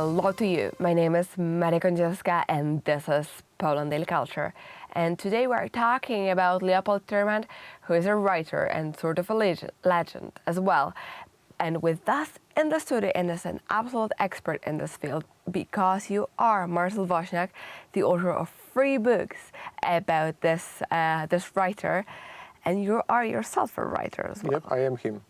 Hello to you. My name is Maria Kondzielska and this is Poland Daily Culture. And today we're talking about Leopold Tyrmand, who is a writer and sort of a legend as well. And with us in the studio and is an absolute expert in this field, because you are Marcel Woźniak, the author of 3 books about this writer, and you are yourself a writer as well. Yep, I am him.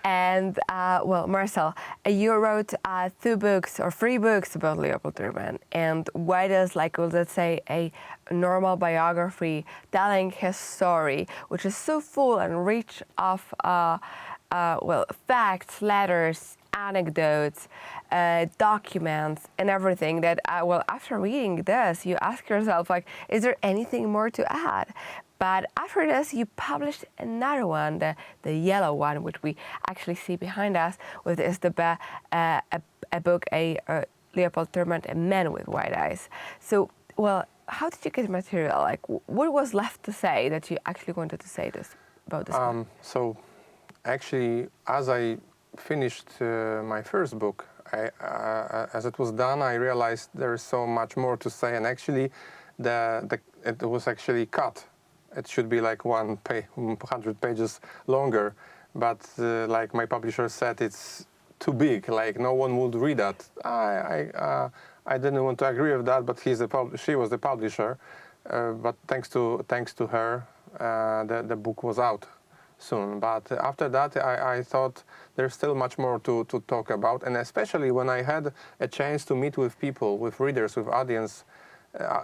And well, Marcel, you wrote 2 books or 3 books about Leopold Tyrmand. And why does, like, let's say, a normal biography telling his story, which is so full and rich of well, facts, letters, anecdotes, documents, and everything that, well, after reading this, you ask yourself, like, is there anything more to add? But after this, you published another one, the yellow one, which we actually see behind us, which is a book, Leopold Tyrmand, A Man with White Eyes. So, well, how did you get material? Like, what was left to say that you actually wanted to say about this book? So, actually, as I finished my first book, as it was done, I realized there is so much more to say, and actually, it was actually cut. It should be like 100 pages longer, but like my publisher said, it's too big. Like no one would read that. I didn't want to agree with that, but she was the publisher. But thanks to her, the book was out soon. But after that, I thought there's still much more to talk about, and especially when I had a chance to meet with people, with readers, with audience.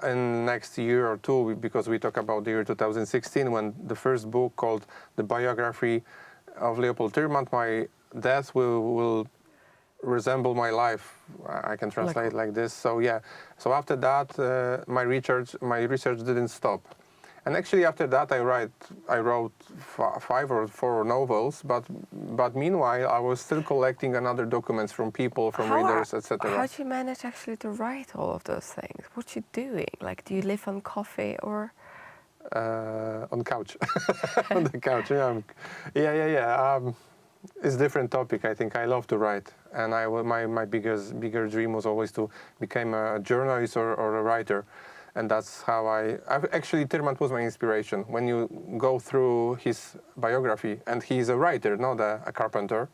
In next year or two, because we talk about the year 2016, when the first book called The Biography of Leopold Tyrmand, my death will resemble my life. I can translate like this. So yeah. So after that, my research didn't stop. And actually after that, I wrote 5 or 4 novels. But meanwhile, I was still collecting another documents from people, from readers, etc. How did you manage actually to write all of those things? What you doing? Like, do you live on coffee or? On couch, on the couch. Yeah. It's a different topic. I think I love to write, and my bigger dream was always to become a journalist or a writer. And that's how actually, Tyrmand was my inspiration. When you go through his biography, and he's a writer, not a carpenter,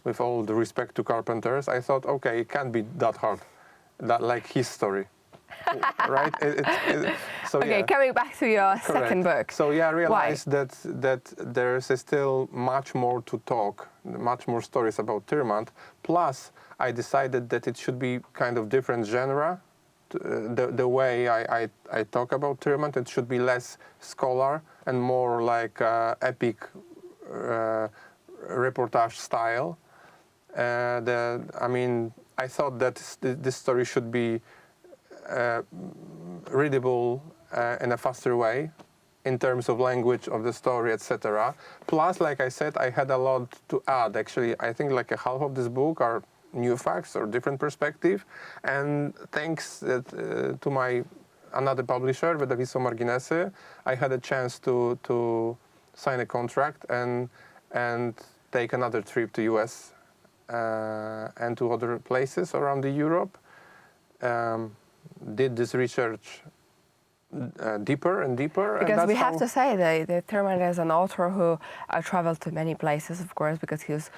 with all the respect to carpenters, I thought, okay, it can't be that hard, like his story, right? So, okay, yeah. Coming back to your Correct. second book. So yeah, I realized that there's still much more to talk, much more stories about Tyrmand. Plus, I decided that it should be kind of different genre. The way I talk about Tyrmand, it should be less scholar and more like epic reportage style. I thought that this story should be readable in a faster way in terms of language of the story, etc. Plus, like I said, I had a lot to add. Actually, I think like a half of this book are new facts or different perspective, and thanks to my another publisher, Wydawnictwo Marginesy, I had a chance to sign a contract and take another trip to US and to other places around Europe. Did this research deeper and deeper. Because we have to say that Tyrmand is an author who traveled to many places, of course, because he was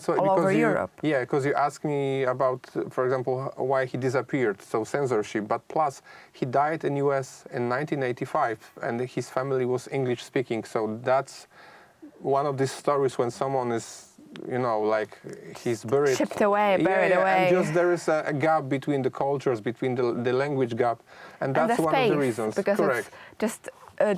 all over Europe. Yeah, because you asked me about, for example, why he disappeared, so censorship. But plus, he died in US in 1985, and his family was English speaking. So that's one of these stories when someone is, you know, like he's buried, shipped away, buried away, and just there is a gap between the cultures, between the language gap, and that's one of the reasons. Because correct. It's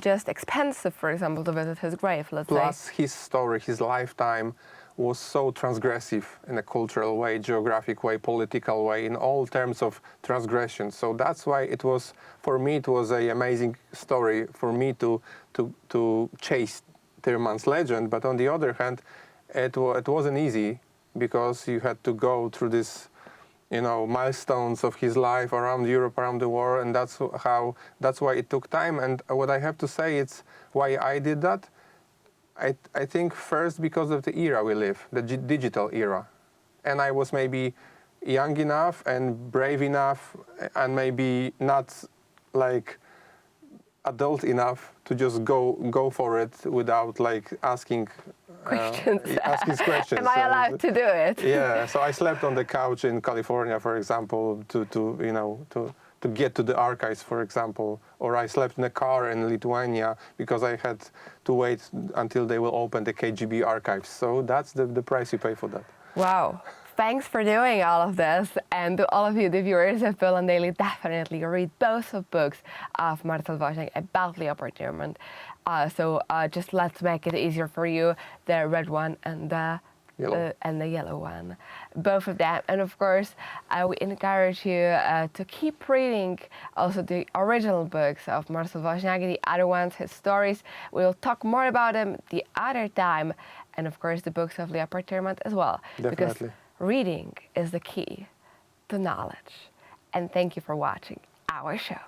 just expensive, for example, to visit his grave. Let's say. Plus, his story, his lifetime, was so transgressive in a cultural way, geographic way, political way, in all terms of transgression. So that's why it was, for me, it was an amazing story for me to chase Tyrmand's legend. But on the other hand, it wasn't easy, because you had to go through this, you know, milestones of his life around Europe, around the world, and that's why it took time. And what I have to say, it's why I did that. I think first because of the era we live, the digital era, and I was maybe young enough and brave enough, and maybe not like adult enough to just go for it without like asking Questions. asking questions. Am I allowed to do it? Yeah, so I slept on the couch in California, for example, to get to the archives, for example, or I slept in a car in Lithuania because I had to wait until they will open the KGB archives. So that's the price you pay for that. Wow. Thanks for doing all of this. And to all of you, the viewers of Poland Daily, definitely read both of books of Marcel Woźniak about Leopold Tyrmand. So just let's make it easier for you, the red one and the yellow one, both of them. And of course, we encourage you to keep reading also the original books of Marcel Woźniak, the other ones, his stories. We'll talk more about them the other time. And of course, the books of Leopold Tyrmand as well. Definitely. Because reading is the key to knowledge. And thank you for watching our show.